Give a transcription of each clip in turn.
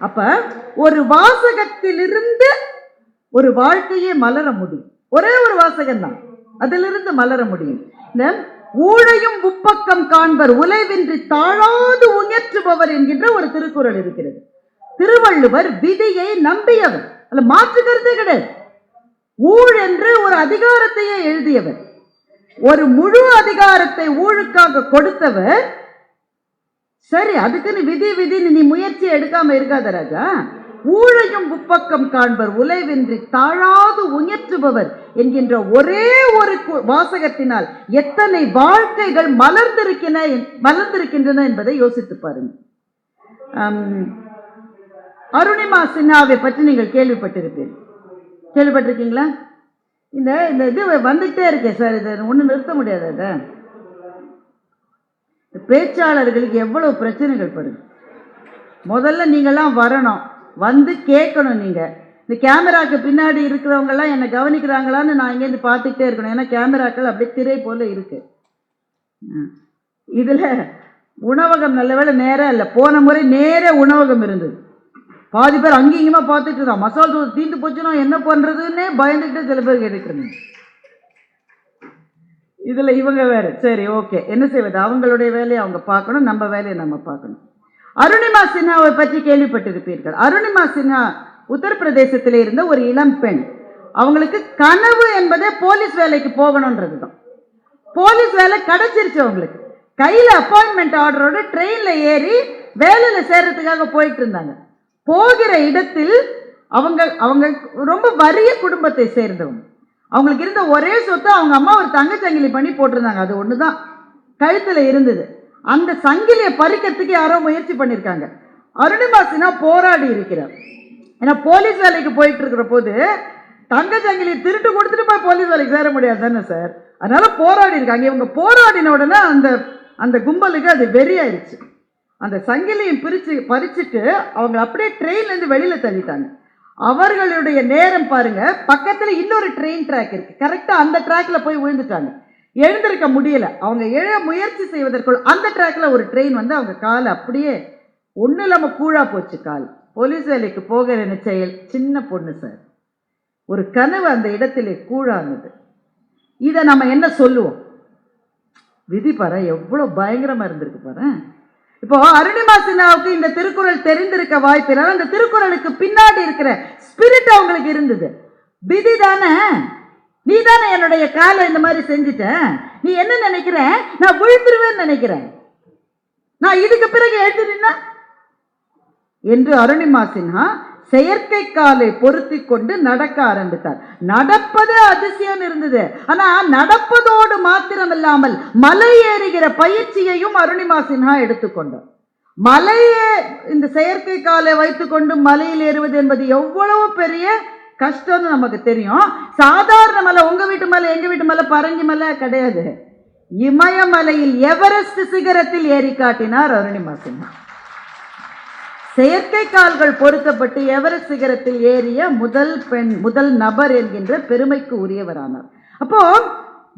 அப்ப ஒரு வாசகத்திலிருந்து ஒரு வாழ்க்கையே மலர முடியும். ஒரே ஒரு வாசகம் தான், அதிலிருந்து மலர முடியும். ஊழையும் உப்பக்கம் காண்பர் உலைவின்றி தாழாது உயற்றுபவர் என்கின்ற ஒரு திருக்குறள் இருக்கிறது. திருவள்ளுவர் விதியை நம்பியவர், அல்ல மாற்று கருத்தே கிடையாது. ஊழ் என்று ஒரு அதிகாரத்தையே எழுதியவர், ஒரு முழு அதிகாரத்தை ஊழுக்காக கொடுத்தவர். சரி, அதுக்குன்னு விதி விதின்னு நீ முயற்சி எடுக்காம இருக்காத ராஜா. ஊழையும் உப்பக்கம் காண்பர் உலைவின்றி தாழாது உயற்றுபவர் என்கின்ற ஒரே ஒரு வாசகத்தினால் எத்தனை வாழ்க்கைகள் மலர்ந்திருக்கின்றன என்பதை யோசித்து பாருங்க. அருணிமா சின்ஹாவை பற்றி நீங்கள் கேள்விப்பட்டிருக்கீங்களா? இந்த இது வந்துகிட்டே இருக்கே சார், இதை ஒன்றும் நிறுத்த முடியாது. பேச்சாளர்களுக்கு எவ்வளவு பிரச்சனைகள் படுது. முதல்ல நீங்கள்லாம் வரணும், வந்து கேட்கணும். நீங்கள் இந்த கேமராக்கு பின்னாடி இருக்கிறவங்கெல்லாம் என்னை கவனிக்கிறாங்களான்னு நான் இங்கேருந்து பார்த்துக்கிட்டே இருக்கணும். ஏன்னா கேமராக்கள் அப்படியே திரை போல இருக்கு. இதில் உணவகம் நல்ல வேலை நேரம் இல்லை. போன முறை நேர உணவகம் இருந்தது. பாதி பேர் அங்கேயுமா பார்த்துட்டு இருக்கான். மசாலா தூள் தீந்து போச்சுன்னா என்ன பண்ணுறதுன்னே பயந்துக்கிட்டே சில பேர் கேட்டுக்கிறேன். இதில் இவங்க வேறு. சரி, ஓகே, என்ன செய்வது? அவங்களுடைய வேலையை அவங்க பார்க்கணும், நம்ம வேலையை நம்ம பார்க்கணும். அருணிமா சின்ஹாவை பற்றி கேள்விப்பட்டிருப்பீர்கள். அருணிமா சின்ஹா உத்தரப்பிரதேசத்தில் இருந்த ஒரு இளம் பெண். அவங்களுக்கு கனவு என்பதே போலீஸ் வேலைக்கு போகணுன்றது தான். போலீஸ் வேலை கிடைச்சிருச்சு அவங்களுக்கு. கையில் அப்பாயின்மெண்ட் ஆர்டரோட ட்ரெயினில் ஏறி வேலையில் சேர்றதுக்காக போயிட்டு இருந்தாங்க. போகிற இடத்தில் அவங்க ரொம்ப வறிய குடும்பத்தை சேர்ந்தவங்க. அவங்களுக்கு இருந்த ஒரே சொத்து அவங்க அம்மா ஒரு தங்கச்சங்கிலி பண்ணி போட்டிருந்தாங்க. அது ஒன்று தான் கழுத்தில் இருந்தது. அந்த சங்கிலியை பறிக்கிறதுக்கு யாரோ முயற்சி பண்ணியிருக்காங்க. அருணிமா சின்ஹா போராடி இருக்கிறார். ஏன்னா போலீஸ் வேலைக்கு போயிட்டு இருக்கிற போது தங்கச்சங்கிலியை திருட்டு கொடுத்துட்டு போய் போலீஸ் வேலைக்கு சேர முடியாது தானே சார். அதனால போராடி இருக்காங்க. இவங்க போராடின உடனே அந்த கும்பலுக்கு அது வெறியாயிருச்சு. அந்த சங்கிலியை பறிச்சுட்டு அவங்க அப்படியே ட்ரெயின்லேருந்து வெளியில் தள்ளிட்டாங்க. அவர்களுடைய நேரம் பாருங்க, பக்கத்தில் இன்னொரு ட்ரெயின் ட்ராக் இருக்கு. கரெக்டாக அந்த ட்ராக்ல போய் விழுந்துட்டாங்க. எழுந்திருக்க முடியல. அவங்க எழ முயற்சி செய்வதற்குள் அந்த ட்ராக்ல ஒரு ட்ரெயின் வந்து அவங்க காலை அப்படியே ஒன்றும் இல்லாமல் கூழா போச்சு கால். போலீஸ் வேலைக்கு போக செயல் சின்ன பொண்ணு சார், ஒரு கனவு அந்த இடத்திலே கூழானது. இதை நம்ம என்ன சொல்லுவோம்? விதி பாரு எவ்வளோ பயங்கரமா இருந்திருக்கு பாரு. இப்போ அருணிமா சின்ஹாவுக்கு இந்த திருக்குறள் தெரிந்திருக்க வாய்ப்பில்லை. அந்த திருக்குறளுக்கு பின்னாடி இருக்கிற ஸ்பிரிட் அவங்களுக்கு இருந்தது. விதி தானே, நீ தானே என்னுடைய காலை இந்த மாதிரி செஞ்சுட்ட, நீ என்ன நினைக்கிற, நான் விழுந்துருவேன்னு நினைக்கிறேன், நான் இதுக்கு பிறகு எழுதுனா என்று அருணிமா சின்ஹா செயற்கை காலை பொருத்தி கொண்டு நடக்க ஆரம்பித்தார். நடப்பது அதிசயம் இருந்தது. ஆனா நடப்பதோடு மாத்திரமில்லாமல் மலை ஏறுகிற பயிற்சியையும் அருணிமா சின்ஹா எடுத்துக்கொண்டார். மலையே இந்த செயற்கை காலை வைத்துக்கொண்டு மலையில் ஏறுவது என்பது எவ்வளவு பெரிய கஷ்டம்னு நமக்கு தெரியும். சாதாரண மலை, உங்க வீட்டு மலை, எங்க வீட்டு மலை, பரங்கி மலை கிடையாது. இமயமலையில் எவரெஸ்ட் சிகரத்தில் ஏறி காட்டினார் அருணிமா சின்ஹா. செயற்கை கால்கள் பொருத்தப்பட்டு எவரெஸ்ட் சிகரத்தில் ஏறிய முதல் பெண், முதல் நபர் என்கின்ற பெருமைக்கு உரியவரானார். அப்போ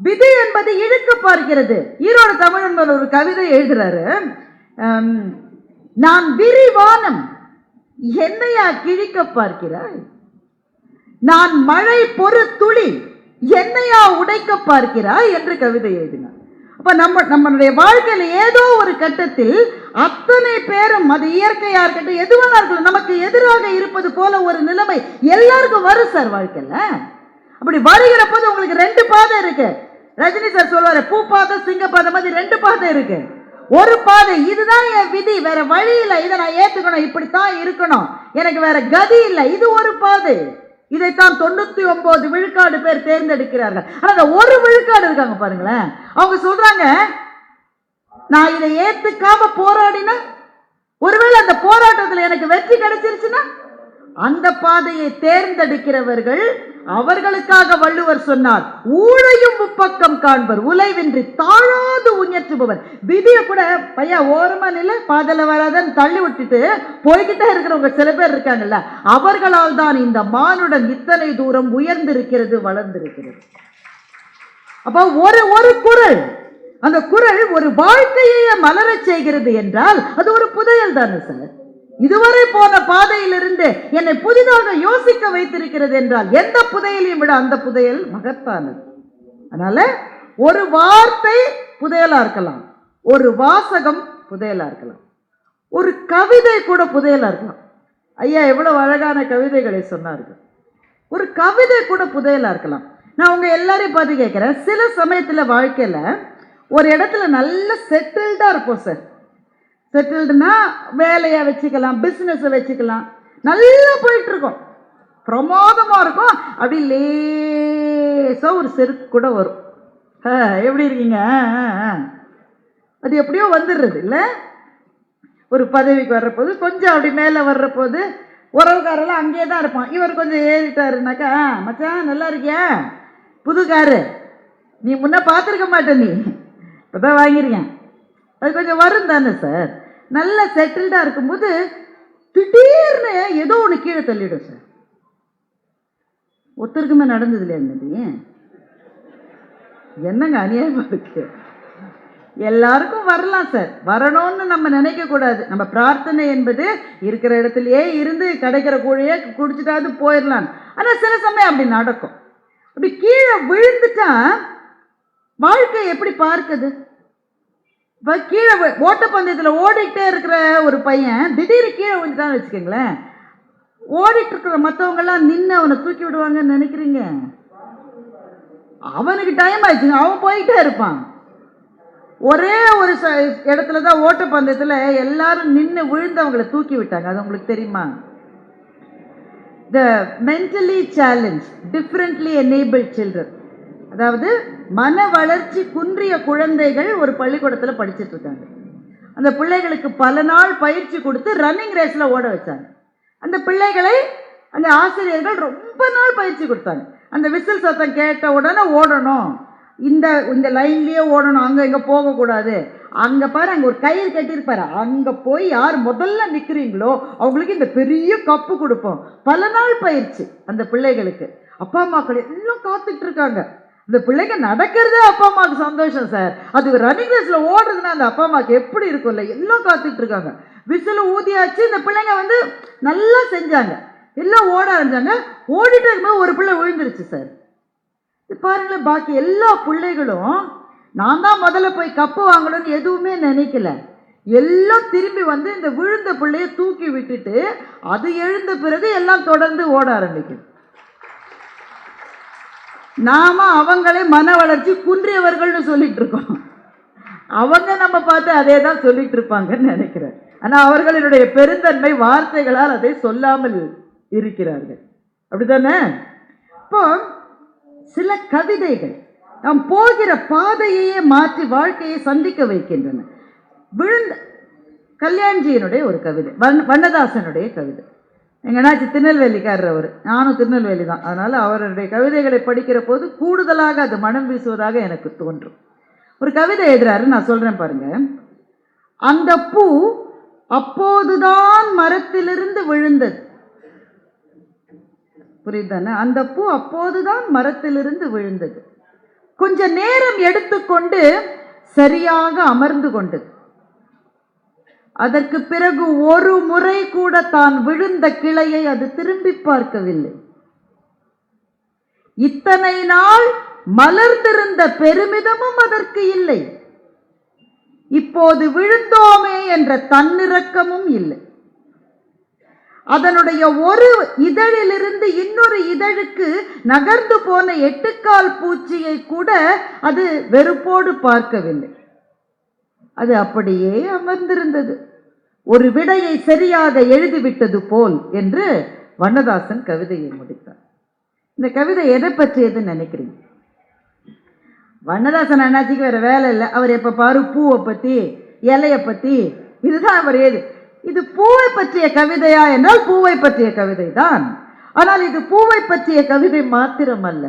விதி என்பது இழுக்க பார்க்கிறது. ஈரோடு தமிழன் ஒரு கவிதை எழுதுறாரு. நான் விரிவானம் என்னையா கிழிக்க பார்க்கிறாய், நான் மழை பொறு துளி என்னையா உடைக்க பார்க்கிறாய் என்று கவிதை எழுதினார். அப்ப நம்மளுடைய வாழ்க்கையில ஏதோ ஒரு கட்டத்தில் அத்தனை பேரும், அது இயற்கையா இருக்கட்டும் எதுவாக இருக்கட்டும், நமக்கு எதிராக இருப்பது போல ஒரு நிலைமை எல்லாருக்கும் வரும் சார் வாழ்க்கையில. அப்படி வருகிற போது உங்களுக்கு ரெண்டு பாதை இருக்கு. ரஜினி சார் சொல்வாரு, பூ பாதை சிங்க பாதை மாதிரி ரெண்டு பாதை இருக்கு. ஒரு பாதை இதுதான் என் விதி, வேற வழி இல்லை, இதை நான் ஏத்துக்கணும், இப்படித்தான் இருக்கணும், எனக்கு வேற கதி இல்லை, இது ஒரு பாதை. இதைத்தான் 99 விழுக்காடு பேர் தேர்ந்தெடுக்கிறார்கள். ஆனா அந்த ஒரு விழுக்காடு இருக்காங்க பாருங்களேன், அவங்க சொல்றாங்க நான் இதை ஏத்துக்காம போராடினா, ஒருவேளை அந்த போராட்டத்தில் எனக்கு வெற்றி கிடைச்சிருச்சுன்னா, அந்த பாதையை தேர்ந்தெடுக்கிறவர்கள் அவர்களுக்காக வள்ளுவர் சொன்னார், ஊழையும் முப்பக்கம் காண்பர் உலைவின்றி தாழாது உயற்றுபவர். விதிய கூட பையா ஓரமா நில பாதல வராதன்னு தள்ளி விட்டுட்டு போய்கிட்டே இருக்கிறவங்க சில பேர் இருக்காங்கல்ல, அவர்களால் தான் இந்த மானுடன் இத்தனை தூரம் உயர்ந்திருக்கிறது, வளர்ந்திருக்கிறது. அப்போ ஒரு குறள், அந்த குறள் ஒரு வாழ்க்கையை மலரச் செய்கிறது என்றால் அது ஒரு புதையல் தானே சார். இதுவரை போன பாதையிலிருந்து என்னை புதிதாக யோசிக்க வைத்திருக்கிறது என்றால் எந்த புதையலையும் விட அந்த புதையல் மகத்தானது. அதனால ஒரு வார்த்தை புதையலா இருக்கலாம், ஒரு வாசகம் புதையலா இருக்கலாம், ஒரு கவிதை கூட புதையலா இருக்கலாம். ஐயா எவ்வளவு அழகான கவிதைகளை சொன்னார்கள். ஒரு கவிதை கூட புதையலா இருக்கலாம். நான் உங்க எல்லாரையும் பார்த்து கேட்கிறேன், சில சமயத்துல வாழ்க்கையில ஒரு இடத்துல நல்ல செட்டில்டா இருப்போம் சார். செட்டில்டுனா வேலையை வச்சுக்கலாம், பிஸ்னஸை வச்சுக்கலாம், நல்லா போயிட்டு இருக்கோம், பிரமாதமா இருக்கும். அப்படி லேசா ஒரு செருக்கு கூட வரும். எப்படி இருக்கீங்க, அது எப்படியோ வந்துடுறது இல்லை. ஒரு பதவிக்கு வர்றபோது கொஞ்சம் அப்படி மேலே வர்றபோது உறவுக்காரெல்லாம் அங்கேயே தான் இருப்பான். இவர் கொஞ்சம் ஏறிட்டாருனாக்கா, மச்சான் நல்லா இருக்கியா, புது காரு நீ முன்ன பார்த்துருக்க மாட்டேன், நீ இப்போதான் வாங்கிருக்கேன், அது கொஞ்சம் வரும் தானே சார். நல்லா செட்டில்டாக இருக்கும்போது திடீர்னு ஏதோ ஒன்று கீழே தள்ளிடும் சார். ஒருத்தருக்குமே நடந்தது இல்லையா என்னது? என்னங்க அநியாயமா இருக்கு. எல்லாருக்கும் வரலாம் சார், வரணும்னு நம்ம நினைக்க கூடாது. நம்ம பிரார்த்தனை என்பது இருக்கிற இடத்துலயே இருந்து கிடைக்கிற கூழையே குடிச்சிட்டாவது போயிடலாம். ஆனால் சில சமயம் அப்படி நடக்கும். அப்படி கீழே விழுந்துட்டா வாழ்க்கை எப்படி பார்க்குது? இப்போ கீழே ஓட்டப்பந்தயத்தில் ஓடிக்கிட்டே இருக்கிற ஒரு பையன் திடீர்னு கீழே விழுந்துட்டான்னு வச்சுக்கோங்களேன், ஓடிட்டு இருக்கிற மற்றவங்கெல்லாம் நின்று அவனை தூக்கி விடுவாங்கன்னு நினைக்கிறீங்க? அவனுக்கு டைம் ஆயிடுச்சுங்க, அவன் போயிட்டே இருப்பான். ஒரே ஒரு இடத்துல தான் ஓட்டப்பந்தயத்தில் எல்லாரும் நின்று விழுந்தவங்களை தூக்கி விட்டாங்க. அது உங்களுக்கு தெரியுமா? The mentally challenge differently enabled children, அதாவது மன வளர்ச்சி குன்றிய குழந்தைகள் ஒரு பள்ளிக்கூடத்தில் படிச்சுட்டு இருக்காங்க. அந்த பிள்ளைகளுக்கு பல நாள் பயிற்சி கொடுத்து ரன்னிங் ரேஸில் ஓட வச்சாங்க. அந்த பிள்ளைகளை அந்த ஆசிரியர்கள் ரொம்ப நாள் பயிற்சி கொடுத்தாங்க. அந்த விசில் சத்தம் கேட்ட உடனே ஓடணும், இந்த லைன்லேயே ஓடணும், அங்கே இங்கே போகக்கூடாது. அங்கே பாரு, அங்கே ஒரு கயிறு கட்டியிருப்பாரு, அங்கே போய் யார் முதல்ல நிற்கிறீங்களோ அவங்களுக்கு இந்த பெரிய கப்பு கொடுப்போம். பல நாள் பயிற்சி அந்த பிள்ளைகளுக்கு. அப்பா அம்மாக்கள் எல்லாம் காத்துட்டு இருக்காங்க. இந்த பிள்ளைங்க நடக்கிறதே அப்பா அம்மாவுக்கு சந்தோஷம் சார். அது ரன்னிங் ரேஸில் ஓடுறதுன்னா அந்த அப்பா அம்மாவுக்கு எப்படி இருக்கும்ல, எல்லாம் காத்துட்டு இருக்காங்க. விசில் ஊதியாச்சு, இந்த பிள்ளைங்க வந்து நல்லா செஞ்சாங்க, எல்லாம் ஓட ஆரம்பிச்சாங்க. ஓடிட்டு இருக்கும்போது ஒரு பிள்ளை விழுந்துருச்சு சார். பாருங்களேன், பாக்கி எல்லா பிள்ளைகளும் நான் தான் முதல்ல போய் கப்பு வாங்கணும்னு எதுவுமே நினைக்கல. எல்லாம் திரும்பி வந்து இந்த விழுந்த பிள்ளைய தூக்கி விட்டுட்டு அது எழுந்த பிறகு எல்லாம் தொடர்ந்து ஓட ஆரம்பிக்குது. நாம அவங்களே மன வளர்ச்சி குன்றியவர்கள்னு சொல்லிட்டு இருக்கோம். அவங்க நம்ம பார்த்து அதே தான் சொல்லிட்டு இருப்பாங்கன்னு நினைக்கிறேன். ஆனால் அவர்களுடைய பெருந்தன்மை வார்த்தைகளால் அதை சொல்லாமல் இருக்கிறார்கள். அப்படித்தானே? இப்போ சில கவிதைகள் நாம் போகிற பாதையே மாற்றி வாழ்க்கையை சந்திக்க வைக்கின்றன. விழுந்த கல்யாண்ஜியினுடைய ஒரு கவிதை, வண்ணதாசனுடைய கவிதை. எங்கனாச்சு திருநெல்வேலிக்காரர் அவர், நானும் திருநெல்வேலி தான். அதனால் அவருடைய கவிதைகளை படிக்கிற போது கூடுதலாக அது மனம் வீசுவதாக எனக்கு தோன்றும். ஒரு கவிதை எழுதுறாரு, நான் சொல்கிறேன் பாருங்க. அந்த பூ அப்போதுதான் மரத்திலிருந்து விழுந்தது. புரியுதானே? அந்த பூ அப்போதுதான் மரத்திலிருந்து விழுந்தது. கொஞ்ச நேரம் எடுத்துக்கொண்டு சரியாக அமர்ந்து கொண்டது. அதற்கு பிறகு ஒரு முறை கூட தான் விழுந்த கிளையை அது திரும்பி பார்க்கவில்லை. இத்தனை நாள் மலர்ந்திருந்த பெருமிதமும் அதற்கு இல்லை. இப்போது விழுந்தோமே என்ற தன்னிறக்கமும் இல்லை. அதனுடைய ஒரு இதழிலிருந்து இன்னொரு இதழுக்கு நகர்ந்து போன எட்டுக்கால் பூச்சியை கூட அது வெறுப்போடு பார்க்கவில்லை. அது அப்படியே அமர்ந்திருந்தது, ஒரு விடையை சரியாக எழுதிவிட்டது போல் என்று வண்ணதாசன் கவிதையை முடித்தார். இந்த கவிதை எதை பற்றியதுன்னு நினைக்கிறீங்க? வண்ணதாசன் அண்ணாச்சிக்கு வேற வேலை இல்லை. அவர் எப்ப பாரு பூவை பத்தி, இலையை பத்தி, இதுதான் அவர் ஏது. இது பூவை பற்றிய கவிதையா என்றால் பூவை பற்றிய கவிதை தான். ஆனால் இது பூவை பற்றிய கவிதை மாத்திரம் அல்ல.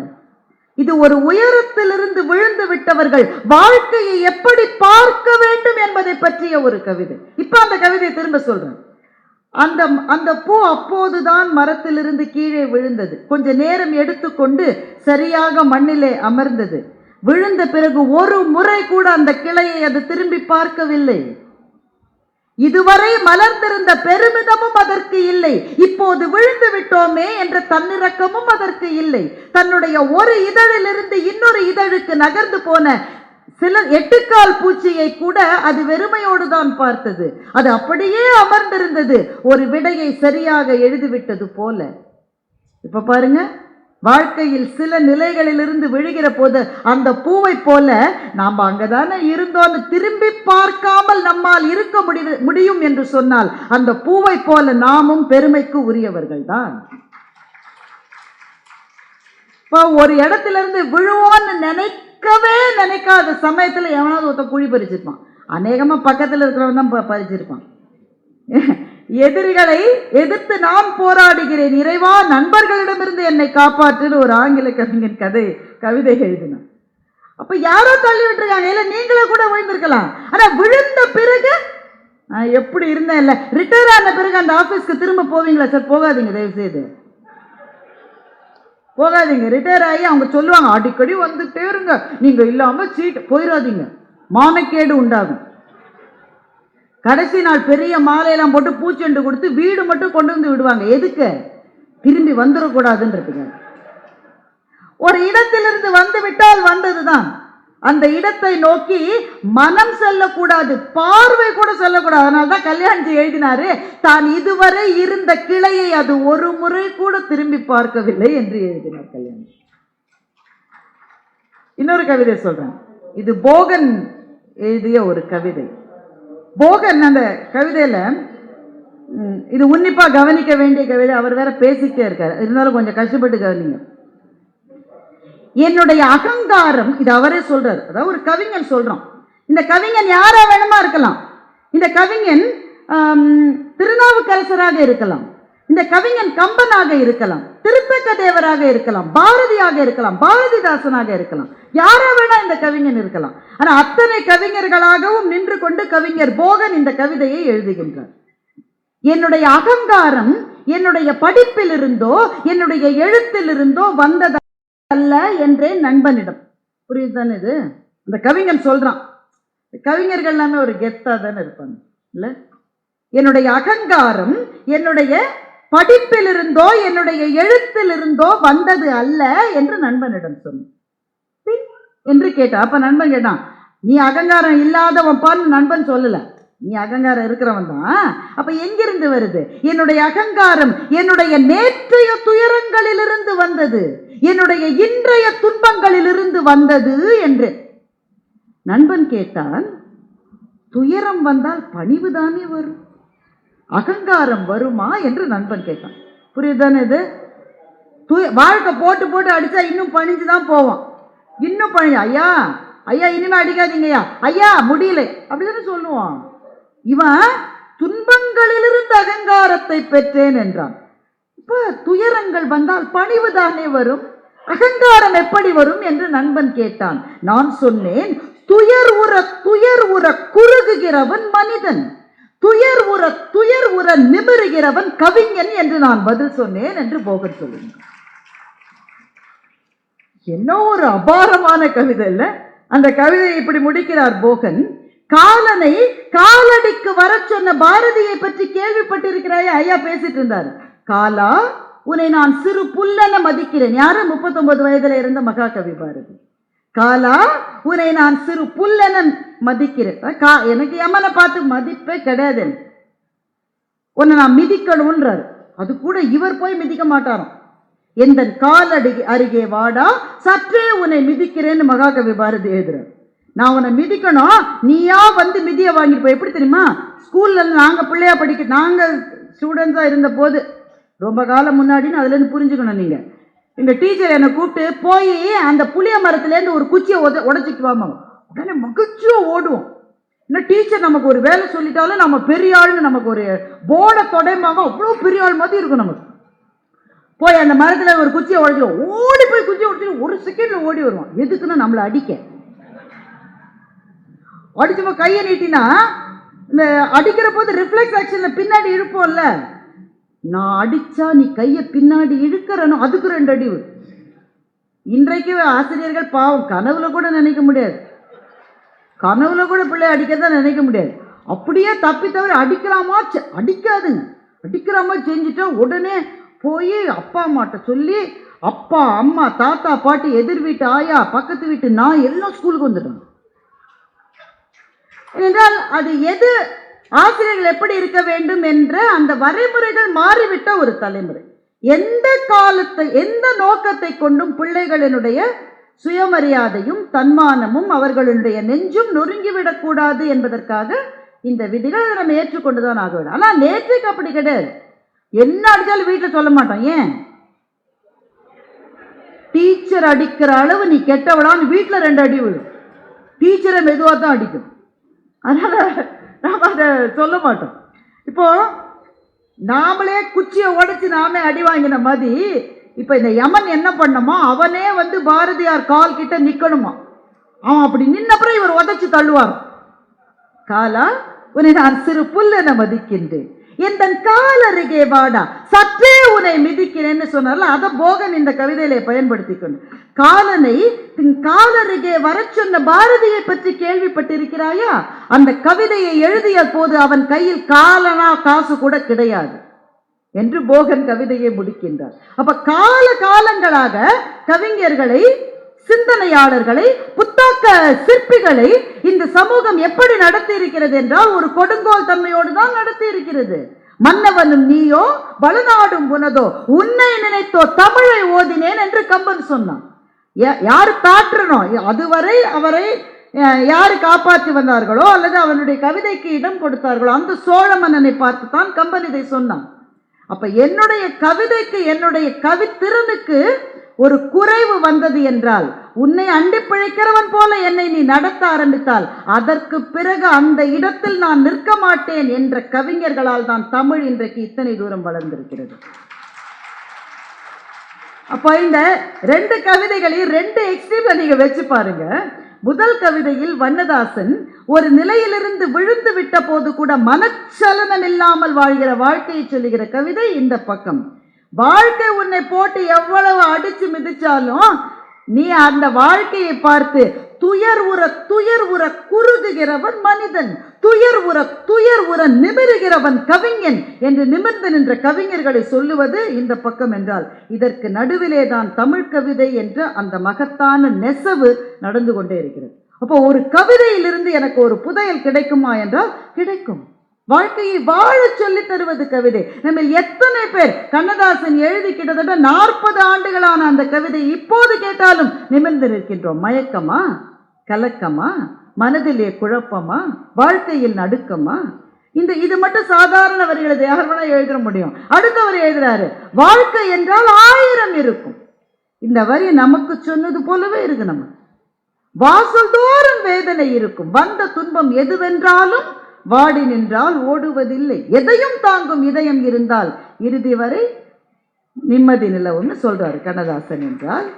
இது ஒரு உயரத்திலிருந்து விழுந்து விட்டவர்கள் வாழ்க்கையை எப்படி பார்க்க வேண்டும் என்பதை பற்றிய ஒரு கவிதை. இப்ப அந்த கவிதையை திரும்ப சொல்றேன். அந்த பூ அப்போதுதான் மரத்திலிருந்து கீழே விழுந்தது. கொஞ்ச நேரம் எடுத்துக்கொண்டு சரியாக மண்ணிலே அமர்ந்தது. விழுந்த பிறகு ஒரு முறை கூட அந்த கிளையை அது திரும்பி பார்க்கவில்லை. இதுவரை மலர்ந்திருந்த பெருமிதமும் அதற்கு இல்லை, இப்போது விழுந்து விட்டோமே என்ற தன்னிறக்கமும் அதற்கு இல்லை. தன்னுடைய ஒரு இதழிலிருந்து இன்னொரு இதழுக்கு நகர்ந்து போன சில 8 கால் பூச்சியை கூட அது வெறுமையோடு தான் பார்த்தது. அது அப்படியே அமர்ந்திருந்தது, ஒரு விடையை சரியாக எழுதிவிட்டது போல. இப்ப பாருங்க, வாழ்க்கையில் சில நிலைகளிலிருந்து விழுகிற போது அந்த பூவை போல நாம் அங்கதானே இருந்தோம் திரும்பி பார்க்காமல் நம்மால் இருக்க முடியும் என்று சொன்னால் அந்த பூவை போல நாமும் பெருமைக்கு உரியவர்கள் தான். ஒரு இடத்துல இருந்து விழுவோன்னு நினைக்காத சமயத்துல எவனாவது ஒருத்த குழி பறிச்சிருப்பான். அநேகமா பக்கத்துல இருக்கிறவன் தான் பறிச்சிருப்பான். எதிரிகளை எதிர்த்து நான் போராடுகிறேன், இறைவா நண்பர்களிடமிருந்து என்னை காப்பாற்றுன்னு ஒரு ஆங்கில கவிஞன் கவிதை எழுதினான். அப்ப யாரோ தள்ளி விட்டுருக்காங்க, இல்ல நீங்களே கூட விழுந்திருக்கலாம். ஆனா விழுந்த பிறகு எப்படி இருந்தேன் இல்ல, ரிட்டையர் ஆன பிறகு அந்த ஆபீஸ்க்கு திரும்ப போவீங்களா? சார் போகாதீங்க, தயவு செய்து போகாதீங்க. ரிட்டையர் ஆகி அவங்க சொல்லுவாங்க, அடிக்கடி வந்துட்டே இருங்க, நீங்க இல்லாம சீட் போயிடாதீங்க, மானக்கேடு உண்டாகும். கடைசி நாள் பெரிய மாலையெல்லாம் போட்டு பூச்செண்டு கொடுத்து வீடு மட்டும் கொண்டு வந்து விடுவாங்க. எதுக்கு? திரும்பி வந்துடக்கூடாதுன்றதுக்கு. ஒரு இடத்திலிருந்து வந்து விட்டால் வந்ததுதான். அந்த இடத்தை நோக்கி மனம் செல்லக்கூடாது, பார்வை கூட செல்லக்கூடாது. அதனால்தான் கல்யாணி எழுதினாரு, தான் இதுவரை இருந்த கிளையை அது ஒரு முறை கூட திரும்பி பார்க்கவில்லை என்று எழுதினார் கல்யாணி. இன்னொரு கவிதை சொல்றேன், இது போகன் எழுதிய ஒரு கவிதை. போகன் அந்த கவிதையில, இது உன்னிப்பா கவனிக்க வேண்டிய கவிதை, அவர் வேற பேசிட்டே இருக்காரு, இருந்தாலும் கொஞ்சம் கஷ்டப்பட்டு கவனிங்க. என்னுடைய அகங்காரம், இது அவரே சொல்றாரு, அதாவது ஒரு கவிஞன் சொல்றான். இந்த கவிஞன் யாரா வேணுமா இருக்கலாம். இந்த கவிஞன் திருநாவுக்கரசராக இருக்கலாம், இந்த கவிஞன் கம்பனாக இருக்கலாம், திருத்தக்க தேவராக இருக்கலாம், பாரதியாக இருக்கலாம், பாரதிதாசனாக இருக்கலாம், யாரா வேணா இந்த கவிஞன் இருக்கலாம். ஆனா அத்தனை கவிஞர்களாகவும் நின்று கொண்டு கவிஞர் போகன் இந்த கவிதையை எழுதுகின்றார். என்னுடைய அகங்காரம் என்னுடைய படிப்பில் இருந்தோ என்னுடைய எழுத்தில் இருந்தோ வந்ததல்ல என்றே நண்பனிடம். புரியுதுதானே? இது அந்த கவிஞன் சொல்றான். கவிஞர்கள் எல்லாமே ஒரு கெத்தா தானே இருப்பாங்க இல்ல. என்னுடைய அகங்காரம் என்னுடைய படிப்பில் இருந்தோ என்னுடைய எழுத்தில் இருந்தோ வந்தது அல்ல என்று நண்பனிடம் சொன்ன என்று கேட்டான். அப்ப நண்பன் கேட்டான், நீ அகங்காரம் இல்லாதவன் பான்னு நண்பன் சொல்லல, நீ அகங்காரம் இருக்கிறவன் தான். அப்ப எங்கிருந்து வருது? என்னுடைய அகங்காரம் என்னுடைய நேற்றைய துயரங்களிலிருந்து வந்தது, என்னுடைய இன்றைய துன்பங்களிலிருந்து வந்தது என்று நண்பன் கேட்டான். துயரம் வந்தால் பணிவுதானே வரும், அகங்காரம் வருமா என்று நண்பன் கேட்டான். புரியுதானே? இது வாழ்க்கை போட்டு போட்டு அடிச்சா இன்னும் பணிஞ்சுதான் போவான், இன்னும் பணி. ஐயா ஐயா இனிமே அடிக்காதீங்கய்யா, ஐயா முடியல அப்படிதானே சொல்லுவான். இவன் துன்பங்களிலிருந்து அகங்காரத்தை பெற்றேன் என்றான். இப்ப துயரங்கள் வந்தால் பணிவுதானே வரும், அகங்காரம் எப்படி வரும் என்று நண்பன் கேட்டான். நான் சொன்னேன், துயர் உற குறுகுகிறவன் மனிதன், துயர் உற நிமிருகிறவன் கவிஞன் என்று நான் பதில் சொன்னேன் என்று போகன் சொல்லுங்க. என்ன ஒரு அபாரமான கவிதை இல்ல. அந்த கவிதையை இப்படி முடிக்கிறார் போகன். காலனை காலடிக்கு வர சொன்ன பாரதியை பற்றி கேள்விப்பட்டிருக்கிறாயே? ஐயா பேசிட்டு இருந்தார். காலா, உன்னை நான் சிறு புல்லென மதிக்கிறேன். யாரு? 39 வயதுல இருந்த மகாகவி பாரதி. காலா, உன்னை நான் சிறு புல்லென மதிக்கிறேன். எனக்கு எமனை பார்த்து மதிப்பே கிடையாது, உன்னை நான் மிதிக்கணும்ன்றார். அது கூட இவர் போய் மிதிக்க மாட்டாராம். எந்த காலடி அருகே வாடா, சற்றே உன்னை மிதிக்கிறேன்னு மகாகவி பாரதி எழுதுறார். நான் உன்னை மிதிக்கணும், நீயா வந்து மிதிய வாங்கிட்டு போய். எப்படி தெரியுமா? ஸ்கூல்ல நாங்க பிள்ளையா நாங்க ஸ்டூடெண்ட்ஸா இருந்த போது, ரொம்ப காலம் முன்னாடின்னு அதுல இருந்து புரிஞ்சுக்கணும் நீங்க. எங்க டீச்சர் என்னை கூப்பிட்டு போய் அந்த புளிய மரத்துல இருந்து ஒரு குச்சியை உடைச்சிட்டு வாங்க, உடனே மகிழ்ச்சியா ஓடுவோம். இன்னும் டீச்சர் நமக்கு ஒரு வேலை சொல்லிட்டாலும் நம்ம பெரிய ஆள்னு நமக்கு ஒரு போர்டை தொடைமாங்க, அவ்வளோ பெரிய ஆள் மாதிரி இருக்கும். நமக்கு போய் அந்த மரத்துல ஒரு குச்சியை உடைச்சிடும், ஓடி போய் குச்சியை உடைச்சிட்டு 1 செகண்ட்ல ஓடி வருவான். எதுக்குன்னு நம்மளை அடிக்க. அடிச்சுமா கையை நீட்டினா இந்த அடிக்கிற போது ரிஃப்ளெக்ஸ் ஆக்ஷன்ல பின்னாடி இழுப்போம்ல, நான் அடிச்சா நீ கையை பின்னாடி இழுக்கிறனோ அதுக்கு 2 அடி. இன்றைக்கு ஆசிரியர்கள் பாவம் கனவுல கூட நினைக்க முடியாது, கனவுல கூட பிள்ளை அடிக்கதான் நினைக்க முடியாது. அப்படியே தப்பி தவிர அடிக்கலாமா, அடிக்காதுங்க. அடிக்கிற மாதிரி செஞ்சுட்டா உடனே போய் அப்பா அம்மாட்ட சொல்லி, அப்பா அம்மா தாத்தா பாட்டி எதிர் வீட்டு ஆயா பக்கத்து வீட்டு நான் எல்லாம் ஸ்கூலுக்கு வந்துட்டாங்க. ஏனென்றால் அது எது ஆசிரியர்கள் எப்படி இருக்க வேண்டும் என்ற அந்த வரைமுறைகள் மாறிவிட்ட ஒரு தலைமுறை. எந்த காலத்தை எந்த நோக்கத்தை கொண்டும் பிள்ளைகளினுடைய சுயமரியாதையும் தன்மானமும் அவர்களுடைய நெஞ்சும் நொறுங்கிவிடக்கூடாது என்பதற்காக இந்த விதிகளை நம்ம ஏற்றுக்கொண்டுதான் ஆக வேண்டும். ஆனால் நேற்றைக்கு அப்படி கிடையாது. என்ன அடிச்சாலும் வீட்டில் சொல்ல மாட்டோம். ஏன்? டீச்சர் அடிக்கிற அளவு நீ கெட்டவளான்னு வீட்டில் 2 அடி விழும். டீச்சரை மெதுவாக தான் அடிக்கும். அதனால நாம் அதை சொல்ல மாட்டோம். இப்போ நாமளே குச்சியை உடைச்சு நாமே அடி வாங்கின மாதிரி இப்போ இந்த யமன் என்ன பண்ணணுமா, அவனே வந்து பாரதியார் கால் கிட்ட நிற்கணுமா. அவன் அப்படி நின்னப்புறம் இவர் உதைச்சு தள்ளுவார். காலா உன்னை நான் சிறு புல் என மதிக்கின்றேன், எந்த கால் அருகே வாடா சற்றே உன்னை மிதிக்கிறேன்னு சொன்னார்ல, அதை போகன் இந்த கவிதையில பயன்படுத்தி கொண்டு காலனை கால் அருகே வர சொன்ன பாரதியை பற்றி கேள்விப்பட்டிருக்கிறாயா? அந்த கவிதையை எழுதிய போது அவன் கையில் காலனா காசு கூட கிடையாது என்று போகன் கவிதையை முடிக்கின்றார். அப்ப கால காலங்களாக கவிஞர்களை, சிந்தனையாளர்களை, புத்தாக்க சிற்பிகளை இந்த சமூகம் எப்படி நடத்தி இருக்கிறது என்றால் ஒரு கொடுங்கோல் தன்மையோடு தான் நடத்தி இருக்கிறது. மன்னவனும் நீயோ வளநாடும் உனதோ உன்னை நினைத்தோ தமிழை ஓதினேன் என்று கம்பன் சொன்னான். யாரு காற்றணும் அதுவரை அவரை யாரு காப்பாற்றி வந்தார்களோ அல்லது அவனுடைய கவிதைக்கு இடம் கொடுத்தார்களோ அந்த சோழ மன்னனை பார்த்து தான் கம்பன் இதை சொன்னான். அப்ப என்னுடைய கவிதைக்கு, என்னுடைய கவித்திறனுக்கு ஒரு குறைவு வந்தது என்றால், உன்னை அண்டி பிழைக்கிறவன் போல என்னை நீ நடத்த ஆரம்பித்தால் அதற்கு பிறகு அந்த இடத்தில் நான் நிற்க மாட்டேன் என்ற கவிஞர்களால் தான் தமிழ் இன்றைக்கு இத்தனை தூரம் வளர்ந்திருக்கிறது. அப்போ இந்த 2 கவிதைகளையும் 2 எக்ஸ்ட்ரீம்ல நீங்க வச்சு பாருங்க. முதல் கவிதையில் வண்ணதாசன் ஒரு நிலையிலிருந்து விழுந்து விட்ட போது கூட மனச்சலனம் இல்லாமல் வாழ்கிற வாழ்க்கையை சொல்லுகிற கவிதை இந்த பக்கம். வாழ்க்கை உன்னை போட்டு எவ்வளவு அடிச்சு மிதிச்சாலும் நீ அந்த வாழ்க்கையை பார்த்து துயர் உற குறுகுகிறவன் மனிதன், துயர் உற நிமிருகிறவன் கவிஞன் என்று நிமிர்ந்து நின்ற கவிஞர்களை சொல்லுவது இந்த பக்கம் என்றால், இதற்கு நடுவிலே தான் தமிழ் கவிதை என்ற அந்த மகத்தான நெசவு நடந்து கொண்டே இருக்கிறது. அப்போ ஒரு கவிதையிலிருந்து எனக்கு ஒரு புதையல் கிடைக்குமா என்றால் கிடைக்கும். வாழ்க்கையை வாழ சொல்லி தருவது கவிதை. நம்ம எத்தனை பேர் கண்ணதாசன் எழுதி கிட்டத்தட்ட 40 ஆண்டுகளான அந்த கவிதை இப்போது கேட்டாலும் நிமிர்ந்து நிற்கின்றோம். மயக்கமா, கலக்கமா, மனதிலே குழப்பமா, வாழ்க்கையில் நடுக்கமா? இது மட்டும் சாதாரண வரிகளை யார் வேணா எழுத முடியும். அடுத்தவர் எழுதுறாரு, வாழ்க்கை என்றால் 1000 இருக்கும். இந்த வரி நமக்கு சொன்னது போலவே இருக்கு. நம்ம வாசல் தோறும் வேதனை இருக்கும், வந்த துன்பம் எதுவென்றாலும் வாடி நின்றால் ஓடுவதில்லை, எதையும் தாங்கும் இதயம் இருந்தால் இறுதி வரை நிம்மதி நிலவும்னு சொல்றாரு கண்ணதாசன். என்றால்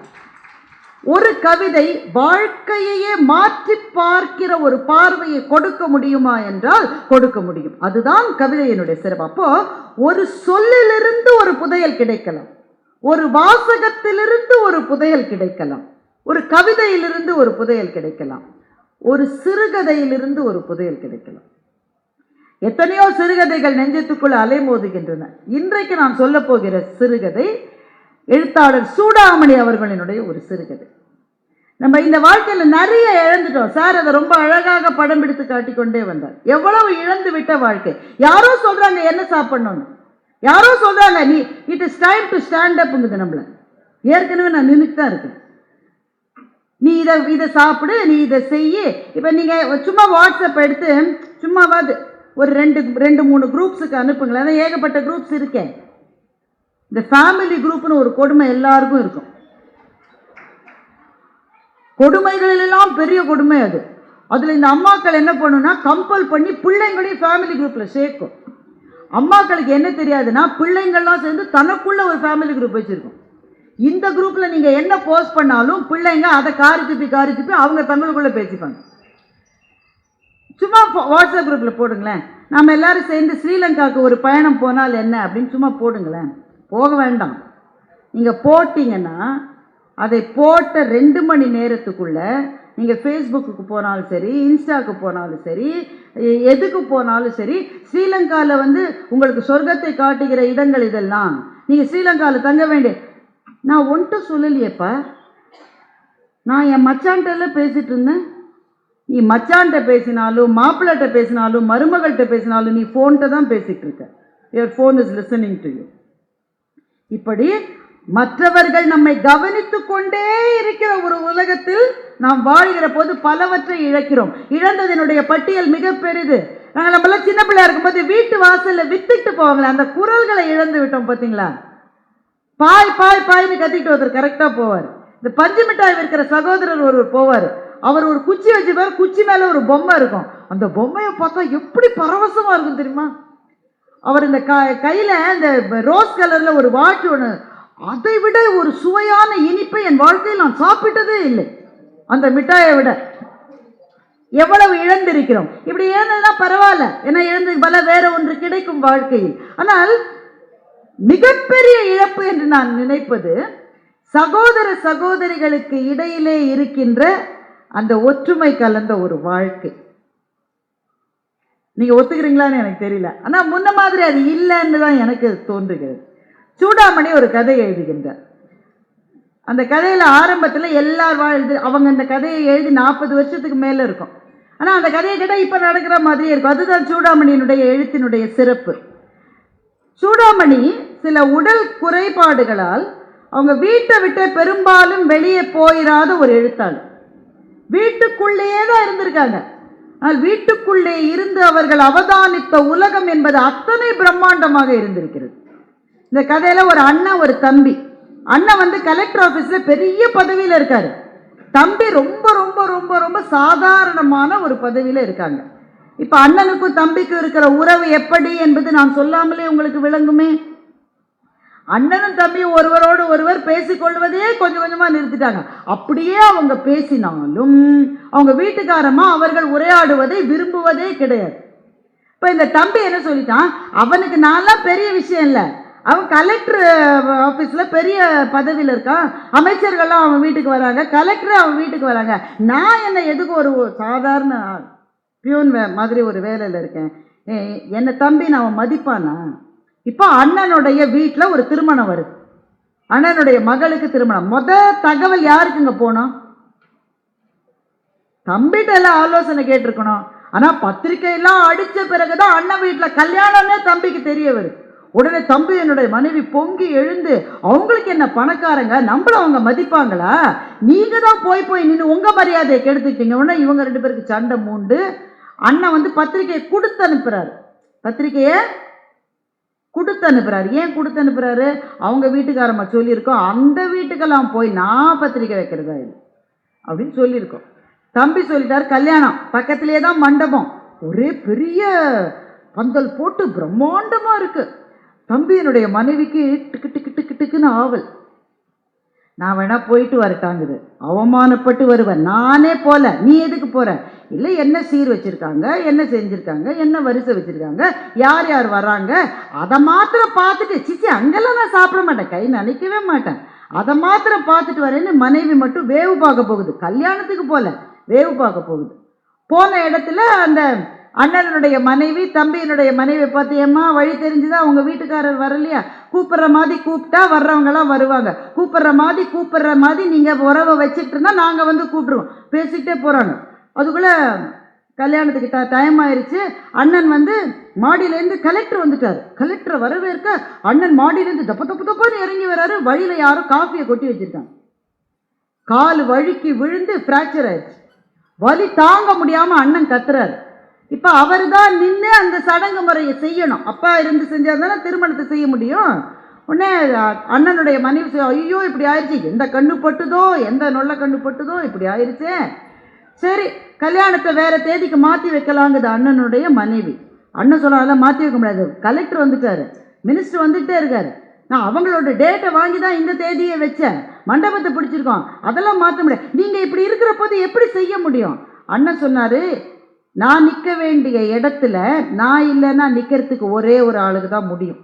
ஒரு கவிதை வாழ்க்கையே மாற்றி பார்க்கிற ஒரு பார்வையை கொடுக்க முடியுமா என்றால் கொடுக்க முடியும். அதுதான் கவிதையினுடைய சிறப்பு. அப்போ ஒரு சொல்லிலிருந்து ஒரு புதையல் கிடைக்கலாம், ஒரு வாசகத்திலிருந்து ஒரு புதையல் கிடைக்கலாம், ஒரு கவிதையிலிருந்து ஒரு புதையல் கிடைக்கலாம், ஒரு சிறுகதையிலிருந்து ஒரு புதையல் கிடைக்கலாம். எத்தனையோ சிறுகதைகள் நெஞ்சத்துக்குள் அலைமோதுகின்றன. இன்றைக்கு நான் சொல்ல போகிற சிறுகதை எழுத்தாளர் சூடாமணி அவர்களினுடைய ஒரு சிறுகதை. நம்ம இந்த வாழ்க்கையில் நிறைய இழந்துட்டோம் சார். அதை ரொம்ப அழகாக படம் பிடித்து காட்டிக்கொண்டே வந்தார். எவ்வளவு இழந்து விட்ட வாழ்க்கை. யாரோ சொல்றாங்க என்ன சாப்பிடணும்னு, யாரோ சொல்றாங்க நீ it is time to stand அப்ங்குது. நம்மள ஏற்கனவே நான் நின்றுட்டு தான் இருக்கேன், நீ இதை சாப்பிடு, நீ இதை செய்ய. இப்போ நீங்கள் சும்மா வாட்ஸ்அப் எடுத்து சும்மாவாது ஒரு 2-3 குரூப்ஸுக்கு அனுப்புங்களேன். ஏகப்பட்ட குரூப்ஸ் இருக்கேன். இந்த ஃபேமிலி குரூப்னு ஒரு கொடுமை எல்லாருக்கும் இருக்கும். கொடுமைகளெல்லாம் பெரிய கொடுமை அது. அதில் இந்த அம்மாக்கள் என்ன பண்ணுன்னா கம்பல் பண்ணி பிள்ளைங்களையும் ஃபேமிலி குரூப்பில் சேர்க்கும். அம்மாக்களுக்கு என்ன தெரியாதுன்னா பிள்ளைங்கள்லாம் சேர்ந்து தனக்குள்ள ஒரு ஃபேமிலி குரூப் வச்சுருக்கோம். இந்த குரூப்பில் நீங்கள் என்ன போஸ்ட் பண்ணாலும் பிள்ளைங்க அதை காரி துப்பி அவங்க தங்களுக்குள்ளே பேசிப்பாங்க. சும்மா வாட்ஸ்அப் குரூப்பில் போடுங்களேன், நம்ம எல்லாரும் சேர்ந்து ஸ்ரீலங்காவுக்கு ஒரு பயணம் போனால் என்ன அப்படின்னு சும்மா போடுங்களேன். போக வேண்டாம். நீங்கள் போட்டிங்கன்னா அதை போட்ட 2 மணி நேரத்துக்குள்ளே நீங்கள் ஃபேஸ்புக்கு போனாலும் சரி, இன்ஸ்டாவுக்கு போனாலும் சரி, எதுக்கு போனாலும் சரி, ஸ்ரீலங்காவில் வந்து உங்களுக்கு சொர்க்கத்தை காட்டுகிற இடங்கள் இதெல்லாம். நீங்கள் ஸ்ரீலங்காவில் தங்க வேண்டிய, நான் ஒன்றும் சொல்லலையேப்பா. நான் என் மச்சான்கிட்ட பேசிகிட்டு இருந்தேன். நீ மச்சான்கிட்ட பேசினாலும், மாப்பிள்ளைகிட்ட பேசினாலும், மருமகள்கிட்ட பேசினாலும், நீ ஃபோன்கிட்ட தான் பேசிகிட்டு இருக்க. Your phone is listening to you. இப்படி மற்றவர்கள் நம்மை கவனித்து கொண்டே இருக்கிற ஒரு உலகத்தில் நாம் வாழ்கிற போது பலவற்றை இழக்கிறோம். இழந்ததனுடைய பட்டியல் மிக பெரிது. நாங்கள் நம்மளாம் சின்ன பிள்ளையா இருக்கும்போது வீட்டு வாசல்ல வித்துட்டு போவாங்களே, அந்த குரல்களை இழந்து விட்டோம். பார்த்தீங்களா? பாய் பாய் பாய்னு கத்திட்டு ஒருத்தர் கரெக்டாக போவார். இந்த பஞ்சு மிட்டாய் விற்கிற சகோதரர் ஒருவர் போவார். அவர் ஒரு குச்சி வச்சுப்பார். குச்சி மேலே ஒரு பொம்மை இருக்கும். அந்த பொம்மையை பார்த்தா எப்படி பரவசமாக இருக்கும் தெரியுமா? அவர் இந்த கையில் இந்த ரோஸ் கலரில் ஒரு வாட்ச் ஒன்று, அதை விட ஒரு சுவையான இனிப்பை என் வாழ்க்கையில் நான் சாப்பிட்டதே இல்லை. அந்த மிட்டாயை விட எவ்வளவு இழந்திருக்கிறோம். இப்படி இழந்ததுன்னா பரவாயில்ல, ஏன்னா இழந்தது பல வேற ஒன்று கிடைக்கும் வாழ்க்கையில். ஆனால் மிகப்பெரிய இழப்பு என்று நான் நினைப்பது சகோதர சகோதரிகளுக்கு இடையிலே இருக்கின்ற அந்த ஒற்றுமை கலந்த ஒரு வாழ்க்கை. நீங்க ஒத்துக்கிறீங்களான்னு எனக்கு தெரியல, ஆனா முன்ன மாதிரி அது இல்லைன்னு தான் எனக்கு தோன்றுகிறது. சூடாமணி ஒரு கதை எழுதுகின்றார். அந்த கதையில ஆரம்பத்தில் எல்லாரும் அவங்க அந்த கதையை எழுதி 40 வருஷத்துக்கு மேல இருக்கும். ஆனா அந்த கதையை கேட்டால் இப்ப நடக்கிற மாதிரியே இருக்கும். அதுதான் சூடாமணியினுடைய எழுத்தினுடைய சிறப்பு. சூடாமணி சில உடல் குறைபாடுகளால் அவங்க வீட்டை விட்டு பெரும்பாலும் வெளியே போயிடாத ஒரு எழுத்தாளர். வீட்டுக்குள்ளேயே தான் இருந்திருக்காங்க. ஆனால் வீட்டுக்குள்ளே இருந்து அவர்கள் அவதானித்த உலகம் என்பது அத்தனை பிரம்மாண்டமாக இருந்திருக்கிறது. இந்த கதையில ஒரு அண்ணன் ஒரு தம்பி. அண்ணன் வந்து கலெக்டர் ஆபீஸ்ல பெரிய பதவியில இருக்காரு. தம்பி ரொம்ப ரொம்ப ரொம்ப ரொம்ப சாதாரணமான ஒரு பதவியில இருக்காங்க. இப்ப அண்ணனுக்கும் தம்பிக்கும் இருக்கிற உறவு எப்படி என்பது நான் சொல்லாமலே உங்களுக்கு விளங்குமே. அண்ணனும் தம்பியும் ஒருவரோடு ஒருவர் பேசிக்கொள்வதே கொஞ்சம் கொஞ்சமா நிறுத்திட்டாங்க. அப்படியே அவங்க பேசினாலும் அவங்க வீட்டுக்காரமா அவர்கள் உரையாடுவதை விரும்புவதே கிடையாது. இப்ப இந்த தம்பி என்ன சொல்லிட்டான், அவனுக்கு நான்லாம் பெரிய விஷயம் இல்லை, அவன் கலெக்டர் ஆஃபீஸில் பெரிய பதவியில் இருக்கான், அமைச்சர்கள்லாம் அவன் வீட்டுக்கு வராங்க, கலெக்டர் அவன் வீட்டுக்கு வராங்க, நான் என்ன எதுக்கு ஒரு சாதாரண பியூன் மாதிரி ஒரு வேலையில் இருக்கேன், என்னை தம்பி நான் மதிப்பானா? இப்போ அண்ணனுடைய வீட்டில் ஒரு திருமணம் வருது. அண்ணனுடைய மகளுக்கு திருமணம். தகவல் யாருக்குங்க போனோம்? தம்பிகிட்ட எல்லாம் ஆலோசனை கேட்டிருக்கணும். ஆனால் பத்திரிகையெல்லாம் அடித்த பிறகுதான் அண்ணன் வீட்டில் கல்யாணமே தம்பிக்கு தெரிய வருது. உடனே தம்பி என்னுடைய மனைவி பொங்கி எழுந்து, அவங்களுக்கு என்ன பணக்காரங்க, நம்மள அவங்க மதிப்பாங்களா, நீங்க தான் போய் போய் நின்று உங்க மரியாதையை கெடுத்துட்டீங்க. உடனே இவங்க 2 பேருக்கு சண்டை மூண்டு அண்ணன் வந்து பத்திரிகையை கொடுத்து அனுப்புறாரு. பத்திரிகையை கொடுத்து அனுப்புறாரு. ஏன் கொடுத்து அனுப்புறாரு? அவங்க வீட்டுக்காரம்மா சொல்லியிருக்கோம், அந்த வீட்டுக்கெல்லாம் போய் நான் பத்திரிக்கை வைக்கிறதா இல்லை அப்படின்னு சொல்லியிருக்கோம். தம்பி சொல்லிட்டாரு, கல்யாணம் பக்கத்திலே தான் மண்டபம், ஒரே பெரிய பந்தல் போட்டு பிரம்மாண்டமா இருக்கு. தம்பியினுடைய மனைவிக்கு டிக்கு டிக்கு டிக்கு டிக்குன்னு ஆவல். நான் வேணா போயிட்டு வரட்டாங்குது. அவமானப்பட்டு வருவேன். நானே போல, நீ எதுக்கு போற? இல்லை, என்ன சீர் வச்சிருக்காங்க, என்ன செஞ்சிருக்காங்க, என்ன வரிசை வச்சிருக்காங்க, யார் யார் வராங்க, அதை மாத்திரம் பார்த்துட்டு, சிச்சி அங்கெல்லாம் நான் சாப்பிட மாட்டேன், கை நினைக்கவே மாட்டேன், அதை மாத்திரம் பார்த்துட்டு வரேன்னு மனைவி மட்டும் வேவு பார்க்க போகுது. கல்யாணத்துக்கு போல, வேவு பார்க்க போகுது. போன இடத்துல அந்த அண்ணனுடைய மனைவி தம்பியினுடைய மனைவி பார்த்தியம்மா, வழி தெரிஞ்சுதான் உங்க வீட்டுக்காரர் வரலையா, கூப்பிடுற மாதிரி கூப்பிட்டா வர்றவங்கலாம் வருவாங்க, கூப்பிடுற மாதிரி நீங்க உறவை வச்சுட்டு இருந்தா நாங்க வந்து கூப்பிடுவோம், பேசிக்கிட்டே போறாங்க. அதுக்குள்ள கல்யாணத்துக்கு டைம் ஆயிடுச்சு. அண்ணன் வந்து மாடியிலேருந்து கலெக்டர் வந்துட்டாரு. கலெக்டரை வரவேற்க அண்ணன் மாடியிலேருந்து தப்பு தப்பு தப்புன்னு இறங்கி வர்றாரு. வழியில யாரும் காஃபியை கொட்டி வச்சிருக்காங்க. கால் வழுக்கி விழுந்து பிராக்சர் ஆயிடுச்சு. வலி தாங்க முடியாம அண்ணன் கத்துறாரு. இப்ப அவர் தான் நின்று அந்த சடங்கு முறையை செய்யணும். அப்பா இருந்து செஞ்சாதானே திருமணத்தை செய்ய முடியும். உடனே அண்ணனுடைய மனைவி, ஐயோ இப்படி ஆயிடுச்சு, எந்த கண்ணு பட்டுதோ, எந்த நொல்ல கண்ணு பட்டுதோ, இப்படி ஆயிடுச்சே, சரி கல்யாணத்தை வேற தேதிக்கு மாற்றி வைக்கலாங்குது அண்ணனுடைய மனைவி. அண்ணன் சொல்ல, அதெல்லாம் மாற்றி வைக்க முடியாது, கலெக்டர் வந்துட்டாரு, மினிஸ்டர் வந்துகிட்டே இருக்காரு, நான் அவங்களோட டேட்டை வாங்கி தான் இந்த தேதியை வச்சேன், மண்டபத்தை பிடிச்சிருக்கோம், அதெல்லாம் மாற்ற முடியாது, நீங்கள் இப்படி இருக்கிற போது எப்படி செய்ய முடியும்? அண்ணன் சொன்னார், நான் நிற்க வேண்டிய இடத்துல நான் இல்லைன்னா நிற்கிறதுக்கு ஒரே ஒரு ஆளுக்கு தான் முடியும்,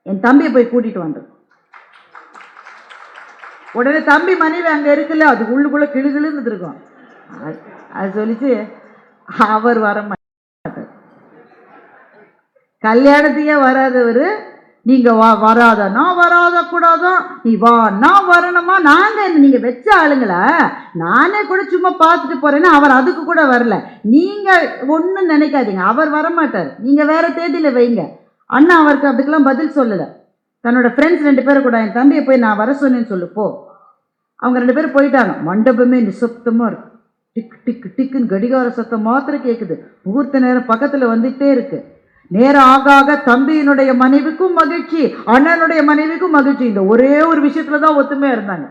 என் தம்பியை போய் கூட்டிகிட்டு வந்தேன். உடனே தம்பி மனைவி அங்கே இருக்குல்ல, அது உள்ளுக்குள்ளே கிளுகிழுன்னு இருக்கும். அது சொல்லிச்சு, அவர் வரமாட்டார். கல்யாணத்தையே வராதவர் நீங்க வராத, நான் வராத கூடாதோ, நீ வா நான் வரணுமா, நாங்க நீங்க வச்ச ஆளுங்களா, நானே கூட சும்மா பார்த்துட்டு போறேன்னா அவர் அதுக்கு கூட வரல. நீங்க ஒன்றும் நினைக்காதீங்க, அவர் வரமாட்டார். நீங்க வேற தேதியில வைங்க. அண்ணா அவருக்கு அதுக்கெல்லாம் பதில் சொல்லலை. தன்னோட ஃப்ரெண்ட்ஸ் 2 பேரும் கூட, என் தம்பியை போய் நான் வர சொன்னேன்னு சொல்லு போ. அவங்க 2 பேரும் போயிட்டாங்க. மண்டபமே நிசப்தமா இருக்கு. டிக் டிக் டிக்குன்னு கடிகார சத்தம் மாத்திரம் கேட்குது. முகூர்த்த நேரம் பக்கத்துல வந்துட்டே இருக்கு. நேரம் ஆக ஆக தம்பியினுடைய மனைவிக்கும் மகிழ்ச்சி, அண்ணனுடைய மனைவிக்கும் மகிழ்ச்சி. இந்த ஒரே ஒரு விஷயத்துலதான் ஒத்துமையா இருந்தாங்க.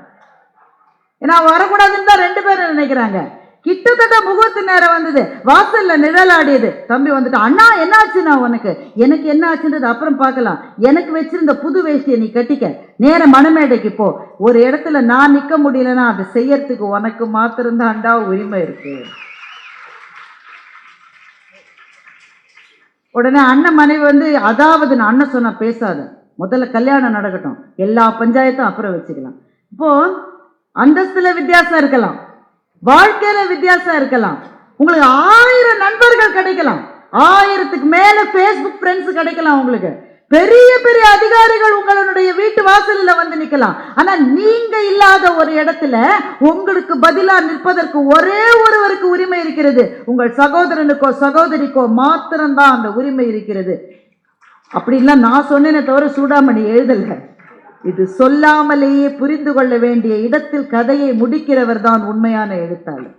ஏன்னா வரக்கூடாதுன்னு தான் 2 பேரும் நினைக்கிறாங்க. கிட்டத்தட்ட முகூர்த்த நேரம் வந்தது, வாசல்ல நிழல் ஆடியது. தம்பி வந்துட்டு, அண்ணா என்ன ஆச்சுண்ணா உனக்கு? எனக்கு என்ன ஆச்சுன்றது அப்புறம் பார்க்கலாம், எனக்கு வச்சிருந்த புது வேஷ்டியை நீ கட்டிக்க, நேர மணமேடைக்கு போ. ஒரு இடத்துல நான் நிக்க முடியலன்னா அதை செய்யறதுக்கு உனக்கு மாத்திரம்தான்டா உரிமை இருக்கு. உடனே அண்ணன் மனைவி வந்து, அதாவது நான் அண்ணன் சொன்னா பேசாத, முதல்ல கல்யாணம் நடக்கட்டும், எல்லா பஞ்சாயத்தும் அப்புறம் வச்சுக்கலாம். இப்போ அந்தஸ்துல வித்தியாசம் இருக்கலாம், வாழ்க்கையில வித்தியாசம் இருக்கலாம், உங்களுக்கு 1000 நண்பர்கள் கிடைக்கலாம், 1000க்கு மேல பேஸ்புக் ஃப்ரெண்ட்ஸ் கிடைக்கலாம், உங்களுக்கு பெரிய பெரிய அதிகாரிகள் உங்களுடைய வீட்டு வாசல்ல வந்து நிக்கலாம். ஆனா நீங்க இல்லாத ஒரு இடத்துல உங்களுக்கு பதிலா நிற்பதற்கு ஒரே ஒருவருக்கு உரிமை இருக்கிறது. உங்கள் சகோதரனுக்கோ சகோதரிக்கோ மாத்திரம்தான் அந்த உரிமை இருக்கிறது. அப்படின்லாம் நான் சொன்னேனே தவிர சூடாமணி எழுதல. இது சொல்லாமலேயே புரிந்து கொள்ள வேண்டிய இடத்தில் கதையை முடிக்கிறவர் தான் உண்மையான எழுத்தாளர்.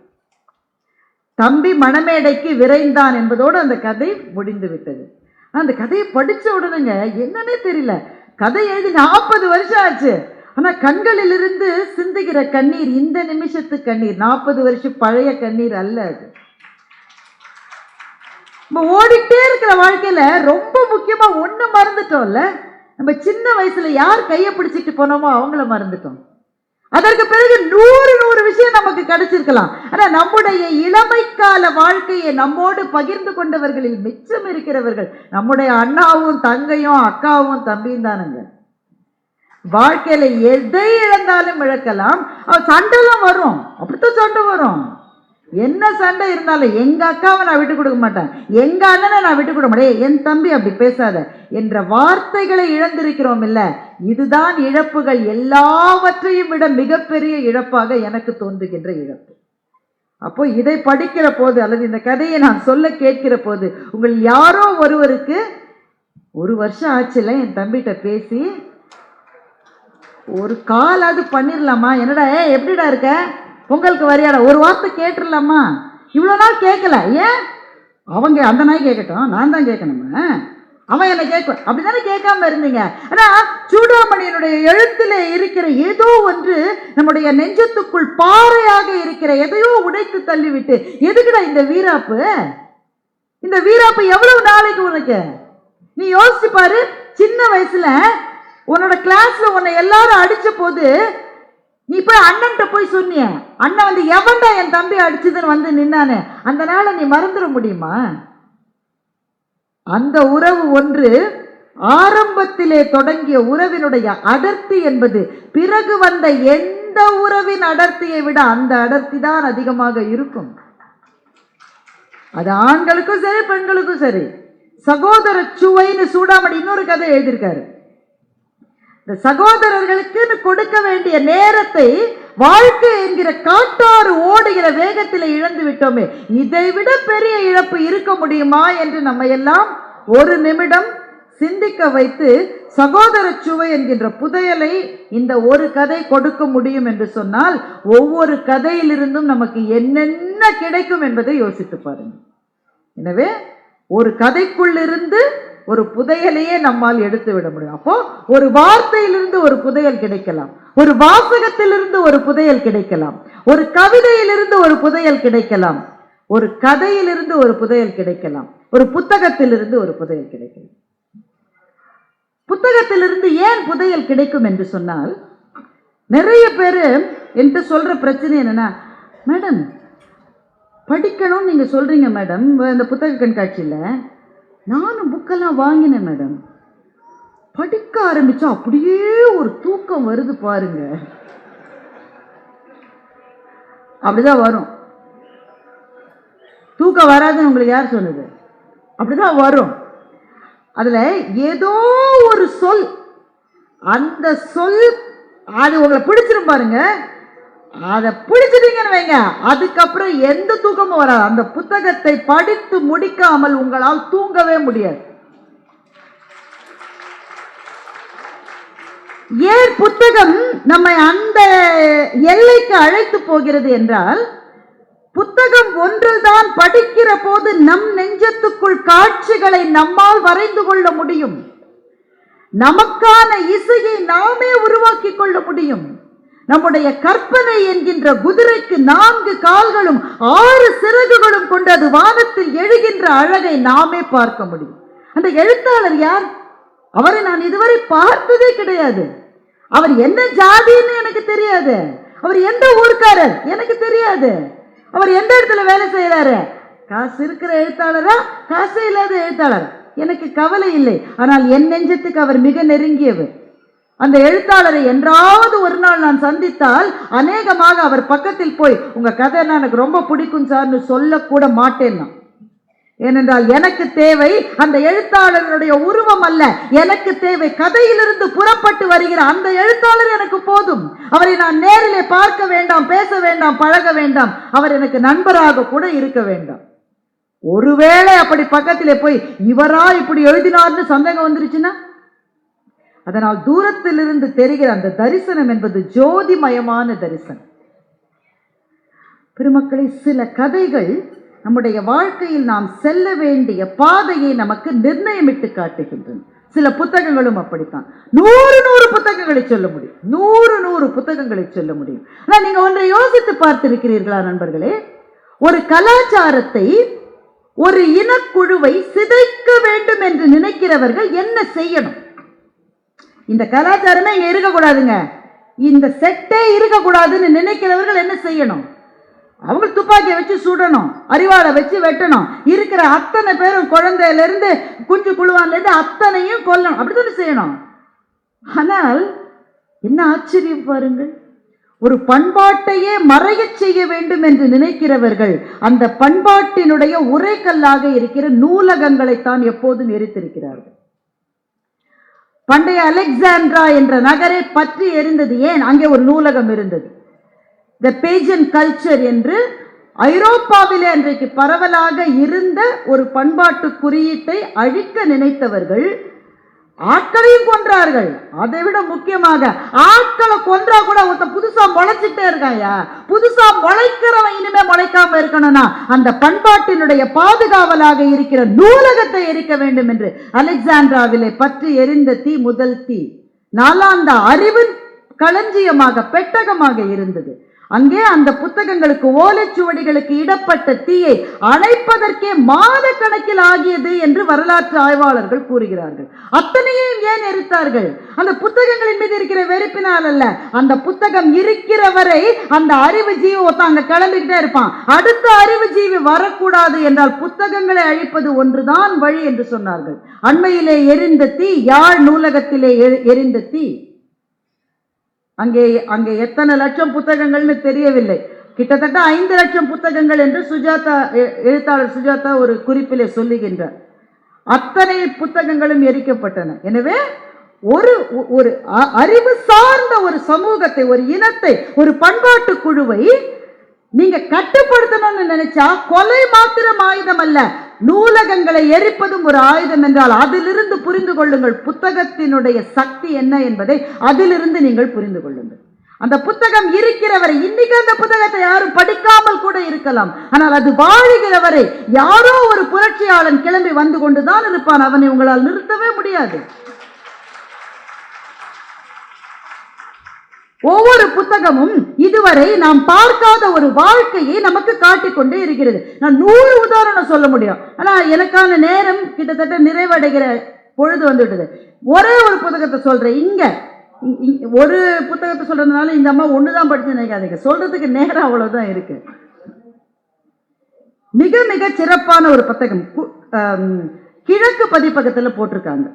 தம்பி மணமேடைக்கு விரைந்தான் என்பதோடு அந்த கதை முடிந்து விட்டது. அந்த கதையை படிச்ச உடனேங்க என்னன்னே தெரியல. கதை எழுதி 40 வருஷம் ஆச்சு. ஆனா கண்களிலிருந்து சிந்துகிற கண்ணீர் இந்த நிமிஷத்து கண்ணீர், 40 வருஷம் பழைய கண்ணீர் அல்ல. அது நம்ம ஓடிட்டே இருக்கிற வாழ்க்கையில ரொம்ப முக்கியமா ஒண்ணு மறந்துட்டோம்ல. நம்ம சின்ன வயசுல யார் கையை பிடிச்சிட்டு போனோமோ அவங்கள மறந்துட்டோம். அதற்கு பிறகு 100 விஷயம் நமக்கு கிடைச்சிருக்கலாம். ஆனா நம்முடைய இளமைக்கால வாழ்க்கையை நம்மோடு பகிர்ந்து கொண்டவர்களில் மிச்சம் இருக்கிறவர்கள் நம்முடைய அண்ணாவும் தங்கையும் அக்காவும் தம்பியும் தானுங்க. வாழ்க்கையில எதை இழந்தாலும் இழக்கலாம். சண்டைலாம் வரும், அப்படித்தான் சண்டை வரும். என்ன சண்டை இருந்தாலும் எங்க அக்காவை நான் விட்டு கொடுக்க மாட்டேன், எங்க அண்ணனை நான் விட்டு கொடுக்க மாட்டேன், என் தம்பி அப்படி பேசாத என்ற வார்த்தைகளை இழந்திருக்கிறோம் இல்ல. இதுதான் இழப்புகள் எல்லாவற்றையும் விட மிகப்பெரிய இழப்பாக எனக்கு தோன்றுகின்ற இழப்பு. அப்போ இதை படிக்கிற போது அல்லது இந்த கதையை நான் சொல்ல கேட்கிற போது உங்கள் யாரோ ஒருவருக்கு 1 வருஷம் ஆச்சுல என் தம்பிகிட்ட பேசி ஒரு காலாவது பண்ணிடலாமா, என்னடா எப்படிடா இருக்க, பொங்கலுக்கு வரியாடா, ஒரு வார்த்தை கேட்டுடலாமா, இவ்வளோ நாள் கேட்கல, ஏன் அவங்க அந்த நாய் கேட்கட்டும், நான் தான் கேட்கணுமா, அவன் என்ன கேட்க, அப்படித்தானே கேட்காம இருந்தீங்க. ஆனா சூடாமணியினுடைய எழுத்துல இருக்கிற ஏதோ ஒன்று நம்முடைய நெஞ்சத்துக்குள் பாறையாக இருக்கிற எதையோ உடைத்து தள்ளிவிட்டு, எதுக்குடா இந்த வீராப்பு, இந்த வீராப்பு எவ்வளவு நாளைக்கு உனக்கு, நீ யோசிச்சு பாரு. சின்ன வயசுல உன்னோட கிளாஸ்ல உன்னை எல்லாரும் அடிச்ச போது நீ போய் அண்ணன்ட்ட போய் சொன்னிய, அண்ணன் வந்து எவன்டா என் தம்பி அடிச்சதுன்னு வந்து நின்னானே, அந்த நாளை நீ மறந்துட முடியுமா? அந்த உறவு ஒன்று ஆரம்பத்திலே தொடங்கிய உறவினுடைய அடர்த்தி என்பது பிறகு வந்த எந்த உறவின் அடர்த்தியை விட அந்த அடர்த்தி தான் அதிகமாக இருக்கும். அது ஆண்களுக்கும் சரி பெண்களுக்கும் சரி. சகோதர சுவைன்னு சூடாமணி இன்னொரு கதை எழுதியிருக்காரு. இந்த சகோதரர்களுக்கு கொடுக்க வேண்டிய நேரத்தை வாழ்க்கை என்கிற காட்டாறு ஓடுகிற வேகத்தில் இழந்து விட்டோமே, இதை விட பெரிய இழப்பு இருக்க முடியுமா என்று நம்ம எல்லாம் ஒரு நிமிடம் சிந்திக்க வைத்து சகோதர சுவை என்கின்ற புதையலை இந்த ஒரு கதை கொடுக்க முடியும் என்று சொன்னால் ஒவ்வொரு கதையிலிருந்தும் நமக்கு என்னென்ன கிடைக்கும் என்பதை யோசித்து பாருங்க. எனவே ஒரு கதைக்குள்ளிருந்து ஒரு புதையலையே நம்மால் எடுத்து விட முடியும். அப்போ ஒரு வார்த்தையிலிருந்து ஒரு புதையல் கிடைக்கலாம், ஒரு வாசகத்திலிருந்து ஒரு புதையல் கிடைக்கலாம், ஒரு கவிதையிலிருந்து ஒரு புதையல் கிடைக்கலாம், ஒரு கதையிலிருந்து ஒரு புதையல் கிடைக்கலாம், ஒரு புத்தகத்திலிருந்து ஒரு புதையல் கிடைக்கலாம். புத்தகத்திலிருந்து ஏன் புதையல் கிடைக்கும் என்று சொன்னால், நிறைய பேர் என்கிட்ட சொல்ற பிரச்சனை என்னன்னா, மேடம் படிக்கணும்னு நீங்க சொல்றீங்க மேடம், இந்த புத்தக கண்காட்சியில் நானும் புக்கெல்லாம் வாங்கினேன் மேடம், படிக்க ஆரம்பிச்சா அப்படியே ஒரு தூக்கம் வருது பாருங்க. அப்படிதான் வரும். தூக்கம் வராதுன்னு உங்களுக்கு யார் சொன்னது? அப்படிதான் வரும். அதுல ஏதோ ஒரு சொல், அந்த சொல் அது உங்களை பிடிச்சிரும் பாருங்க. அதை பிடிச்சிட்டீங்கன்னு வைங்க, அதுக்கப்புறம் எந்த தூக்கமும் வராது. அந்த புத்தகத்தை படித்து முடிக்காமல் உங்களால் தூங்கவே முடியாது. ஏன் புத்தகம் நம்மை அந்த எல்லைக்கு அழைத்து போகிறது என்றால், புத்தகம் ஒன்றுதான் படிக்கிற போது நம் நெஞ்சத்துக்குள் காட்சிகளை நம்மால் வரைந்து கொள்ள முடியும். நமக்கான இசையை நாமே உருவாக்கி கொள்ள முடியும். நம்முடைய கற்பனை என்கின்ற குதிரைக்கு 4 கால்களும் 6 சிறகுகளும் கொண்டு அது வானத்தில் எழுகின்ற அழகை நாமே பார்க்க முடியும். அந்த எழுத்தாளர் யார்? அவரை நான் இதுவரை பார்த்ததே கிடையாது. அவர் என்ன ஜாதின்னு எனக்கு தெரியாது. அவர் எந்த ஊர்க்காரர் எனக்கு தெரியாது. அவர் எந்த இடத்துல வேலை செய்யறாரு? காசு இருக்கிற எழுத்தாளரா, காசு இல்லாத எழுத்தாளர், எனக்கு கவலை இல்லை. ஆனால் என் நெஞ்சத்துக்கு அவர் மிக நெருங்கியவர். அந்த எழுத்தாளரை என்றாவது ஒரு நாள் நான் சந்தித்தால் அநேகமாக அவர் பக்கத்தில் போய் உங்க கதை எனக்கு ரொம்ப பிடிக்கும் சார்னு சொல்லக்கூட மாட்டேன். ஏனென்றால் எனக்கு தேவை அந்த எழுத்தாளருடைய உருவம் அல்ல, எனக்கு தேவை கதையிலிருந்து புறப்பட்டு வருகிற அந்த எழுத்தாளர் எனக்கு போதும். அவரை நான் நேரிலே பார்க்க வேண்டாம், பேச வேண்டாம், பழக வேண்டாம், அவர் எனக்கு நண்பராக கூட இருக்க வேண்டாம். ஒருவேளை அப்படி பக்கத்திலே போய் இவரா இப்படி எழுதினார்னு சந்தேகம் வந்துருச்சுன்னா, அதனால் தூரத்திலிருந்து தெரிகிற அந்த தரிசனம் என்பது ஜோதிமயமான தரிசனம். பெருமக்களை, சில கதைகள் நம்முடைய வாழ்க்கையில் நாம் செல்ல வேண்டிய பாதையை நமக்கு நிர்ணயமிட்டு காட்டுகின்றன. சில புத்தகங்களும் அப்படித்தான். 100 புத்தகங்களை சொல்ல முடியும், 100 புத்தகங்களை சொல்ல முடியும். ஆனால் நீங்க ஒன்றை யோசித்து பார்த்திருக்கிறீர்களா நண்பர்களே? ஒரு கலாச்சாரத்தை, ஒரு இனக்குழுவை சிதைக்க வேண்டும் என்று நினைக்கிறவர்கள் என்ன செய்யணும்? இந்த கலாச்சாரமே இங்க இருக்கக்கூடாதுங்க, இந்த செட்டே இருக்கக்கூடாதுன்னு நினைக்கிறவர்கள் என்ன செய்யணும்? அவங்க துப்பாக்கியை வச்சு சுடணும், அரிவாளை வச்சு வெட்டணும், இருக்கிற அத்தனை பேரும் குழந்தையில இருந்து குஞ்சு குழுவான்ல இருந்து அத்தனையும் கொல்லணும், அப்படித்தான் செய்யணும். ஆனால் என்ன ஆச்சரியம் பாருங்கள், ஒரு பண்பாட்டையே மறைய செய்ய வேண்டும் என்று நினைக்கிறவர்கள் அந்த பண்பாட்டினுடைய உரைக்கல்லாக இருக்கிற நூலகங்களைத்தான் எப்போதும் எரித்திருக்கிறார்கள். பண்டைய அலெக்சாண்ட்ரா என்ற நகரை பற்றி எரிந்தது ஏன்? அங்கே ஒரு நூலகம் இருந்தது. த பேஜன் கல்ச்சர் என்று ஐரோப்பாவிலே அன்றைக்கு பரவலாக இருந்த ஒரு பண்பாட்டு குறியீட்டை அழிக்க நினைத்தவர்கள் ஆட்களையும் கொன்றார்கள். அதை விட முக்கியமாக ஆட்களை கொன்றா கூட ஒருத்தன் புதுசா முளைச்சிட்டே இருக்காயா, புதுசா முளைக்கிறவன் இனிமே முளைக்காம இருக்கணும்னா அந்த பண்பாட்டினுடைய பாதுகாவலாக இருக்கிற நூலகத்தை எரிக்க வேண்டும் என்று அலெக்சாண்ட்ராவிலே பற்றி எரிந்த தீ முதல் தீ. நாலாந்த அறிவு களஞ்சியமாக, பெட்டகமாக இருந்தது. அங்கே அந்த புத்தகங்களுக்கு, ஓலைச்சுவடிகளுக்கு இடப்பட்ட தீயை அணைப்பதற்கே மாத கணக்கில் ஆகியது என்று வரலாற்று ஆய்வாளர்கள் கூறுகிறார்கள். அத்தனையும் ஏன் எரித்தார்கள்? அந்த புத்தகங்களின் மீது இருக்கிற வெறுப்பினால் அல்ல. அந்த புத்தகம் இருக்கிற வரை அந்த அறிவு ஜீவி ஒருத்தங்க கிளம்பிக்கிட்டே இருப்பான். அடுத்த அறிவு ஜீவி வரக்கூடாது என்றால் புத்தகங்களை அழிப்பது ஒன்றுதான் வழி என்று சொன்னார்கள். அண்மையிலே எரிந்த தீ யாழ் நூலகத்திலே எரிந்த தீ. அங்கே எத்தனை லட்சம் புத்தகங்கள்னு தெரியவில்லை, கிட்டத்தட்ட 5 லட்சம் புத்தகங்கள் என்று எழுத்தாளர் சுஜாதா ஒரு குறிப்பிலே சொல்லுகின்றார். அத்தனை புத்தகங்களும் எரிக்கப்பட்டன. எனவே ஒரு அறிவு சார்ந்த ஒரு சமூகத்தை, ஒரு இனத்தை, ஒரு பண்பாட்டு குழுவை நீங்க கட்டுப்படுத்தணும்னு நினைச்சா கொலை மாத்திரம் ஆயுதம் அல்ல, நூலகங்களை எரிப்பதும் ஒரு ஆயுதம் என்றால் அதிலிருந்து புரிந்து கொள்ளுங்கள் புத்தகத்தினுடைய சக்தி என்ன என்பதை. அதிலிருந்து நீங்கள் புரிந்து கொள்ளுங்கள். அந்த புத்தகம் இருக்கிறவரை, இன்னைக்கு அந்த புத்தகத்தை யாரும் படிக்காமல் கூட இருக்கலாம், ஆனால் அது வாழுகிறவரை யாரோ ஒரு புரட்சியாளன் கிளம்பி வந்து கொண்டுதான் இருப்பான். அவனை உங்களால் நிறுத்தவே முடியாது. ஒவ்வொரு புத்தகமும் இதுவரை நாம் பார்க்காத ஒரு வாழ்க்கையை நமக்கு காட்டிக்கொண்டே இருக்கிறது. நான் 100 உதாரணம் சொல்ல முடியும், ஆனா எனக்கான நேரம் கிட்டத்தட்ட நிறைவடைகிற பொழுது வந்துவிட்டது. ஒரே ஒரு புத்தகத்தை சொல்றேன். இங்க ஒரு புத்தகத்தை சொல்றதுனால இந்த அம்மா ஒண்ணுதான் படிச்சு நினைக்காதீங்க, சொல்றதுக்கு நேரம் அவ்வளவுதான் இருக்கு. மிக மிக சிறப்பான ஒரு புத்தகம் கிழக்கு பதிப்பகத்தில் போட்டிருக்காங்க.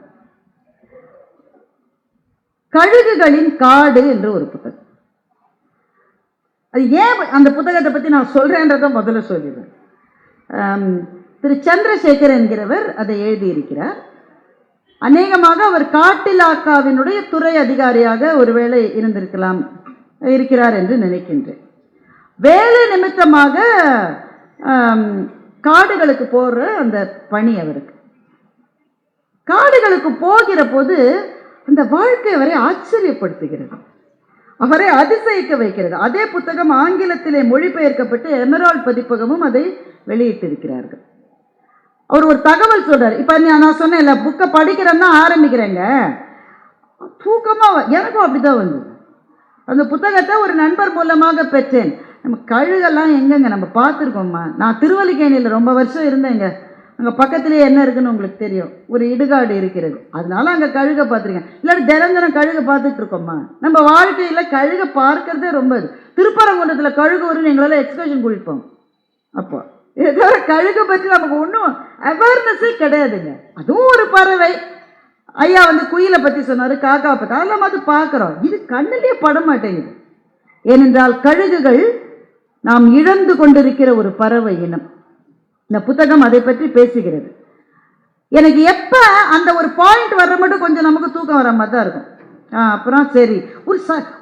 கழுகுகளின் காடு என்று ஒரு புத்தகம். அது ஏன் அந்த புத்தகத்தை பத்தி நான் சொல்றேன்றத முதல்ல சொல்லிடுறேன். திரு சந்திரசேகர் என்கிறவர் அதை எழுதியிருக்கிறார். அநேகமாக அவர் காட்டிலாக்காவினுடைய துறை அதிகாரியாக ஒருவேளை இருக்கிறார் என்று நினைக்கின்றேன். வேலை நிமித்தமாக காடுகளுக்கு போகிற அந்த பணி அவருக்கு. காடுகளுக்கு போகிற போது அந்த வாழ்க்கை அவரை ஆச்சரியப்படுத்துகிறது, அவரை அதிசயிக்க வைக்கிறது. அதே புத்தகம் ஆங்கிலத்திலே மொழிபெயர்க்கப்பட்டு எமரால்ட் பதிப்பகமும் அதை வெளியிட்டிருக்கிறார்கள். அவர் ஒரு தகவல் சொல்றாரு. இப்போ நான் சொன்னேன் இல்லை, புக்கை படிக்கிறேன்னா ஆரம்பிக்கிறேங்க, தூக்கமாக எனக்கும் அப்படிதான் வந்தது. அந்த புத்தகத்தை ஒரு நண்பர் மூலமாக பெற்றேன். நம்ம கழுகெல்லாம் எங்கெங்க நம்ம பார்த்துருக்கோம்மா. நான் திருவல்லிக்கேணியில் ரொம்ப வருஷம் இருந்தேங்க. அங்கே பக்கத்துலேயே என்ன இருக்குன்னு உங்களுக்கு தெரியும், ஒரு இடுகாடு இருக்கிறது. அதனால அங்கே கழுகை பார்த்துருக்கேன். இல்லாட்டி தினம் கழுகை பார்த்துட்டு இருக்கோம்மா. நம்ம வாழ்க்கையில் கழுகை பார்க்கறதே ரொம்ப இது. திருப்பரங்குன்றத்தில் கழுகு வரும்னு எங்களால் எக்ஸ்கர்ஷன் கூட்டிப்போம். அப்போ ஏதோ கழுகை பற்றி நமக்கு ஒன்றும் அவேர்னஸே கிடையாதுங்க. அதுவும் ஒரு பறவை. ஐயா குயிலை பற்றி சொன்னார், காக்கா பற்றி, அதெல்லாம் பார்த்து பார்க்குறோம். இது கண்ணிலேயே பட மாட்டேங்குது. ஏனென்றால் கழுகுகள் நாம் இழந்து கொண்டிருக்கிற ஒரு பறவை இனம். இந்த புத்தகம் அதை பற்றி பேசுகிறது. எனக்கு எப்போ அந்த ஒரு பாயிண்ட் வர்ற மட்டும் கொஞ்சம் நமக்கு தூக்கம் வர மாதிரி தான் இருக்கும். அப்புறம் சரி,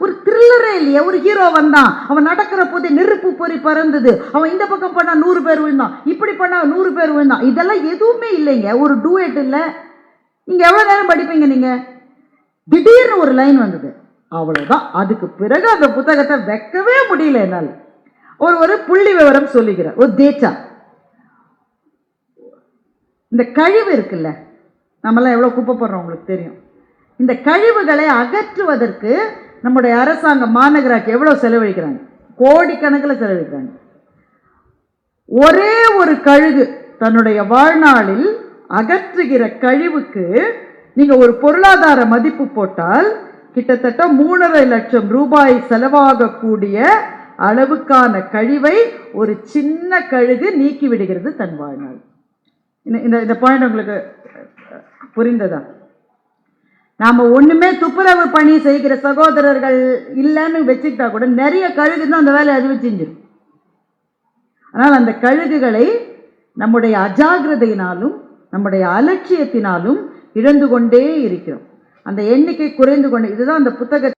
ஒரு த்ரில்லரே இல்லையே. ஒரு ஹீரோ வந்தான், அவன் நடக்கிற போதே நெருப்பு பொறி பறந்தது, அவன் இந்த பக்கம் பண்ணா 100 பேர் விழுந்தான், இப்படி பண்ணா 100 பேர் விழுந்தான், இதெல்லாம் எதுவுமே இல்லைங்க. ஒரு டூயட் இல்லை. நீங்க எவ்வளவு நேரம் படிப்பீங்க? நீங்க திடீர்னு ஒரு லைன் வந்தது, அவ்வளவுதான். அதுக்கு பிறகு அந்த புத்தகத்தை வைக்கவே முடியல என்னால். ஒரு புள்ளி விவரம் சொல்லுகிறார், ஒரு டேட்டா. இந்த கழிவு இருக்குல்ல, நம்மளாம் எவ்வளோ குப்பை போடுறோம் உங்களுக்கு தெரியும். இந்த கழிவுகளை அகற்றுவதற்கு நம்முடைய அரசாங்கம், மாநகராட்சி எவ்வளோ செலவழிக்கிறாங்க? கோடிக்கணக்கில் செலவழிக்கிறாங்க. ஒரே ஒரு கழுகு தன்னுடைய வாழ்நாளில் அகற்றுகிற கழிவுக்கு நீங்க ஒரு பொருளாதார மதிப்பு போட்டால் கிட்டத்தட்ட 3.5 லட்சம் ரூபாய் செலவாகக்கூடிய அளவுக்கான கழிவை ஒரு சின்ன கழுகு நீக்கி விடுகிறது தன் வாழ்நாள். இந்த பாயிண்ட் உங்களுக்கு புரிந்ததா? நாம ஒண்ணுமே துப்புரவு பணி செய்கிற சகோதரர்கள் இல்லைன்னு வச்சுக்கிட்டா கூட நிறைய கழுகு தான் அந்த வேலையை அதுவே செஞ்சிடும். ஆனால் அந்த கழுகுகளை நம்முடைய அஜாகிரதையினாலும் நம்முடைய அலட்சியத்தினாலும் இழந்து கொண்டே இருக்கிறோம். அந்த எண்ணிக்கை குறைந்து கொண்டே. இதுதான் அந்த புத்தக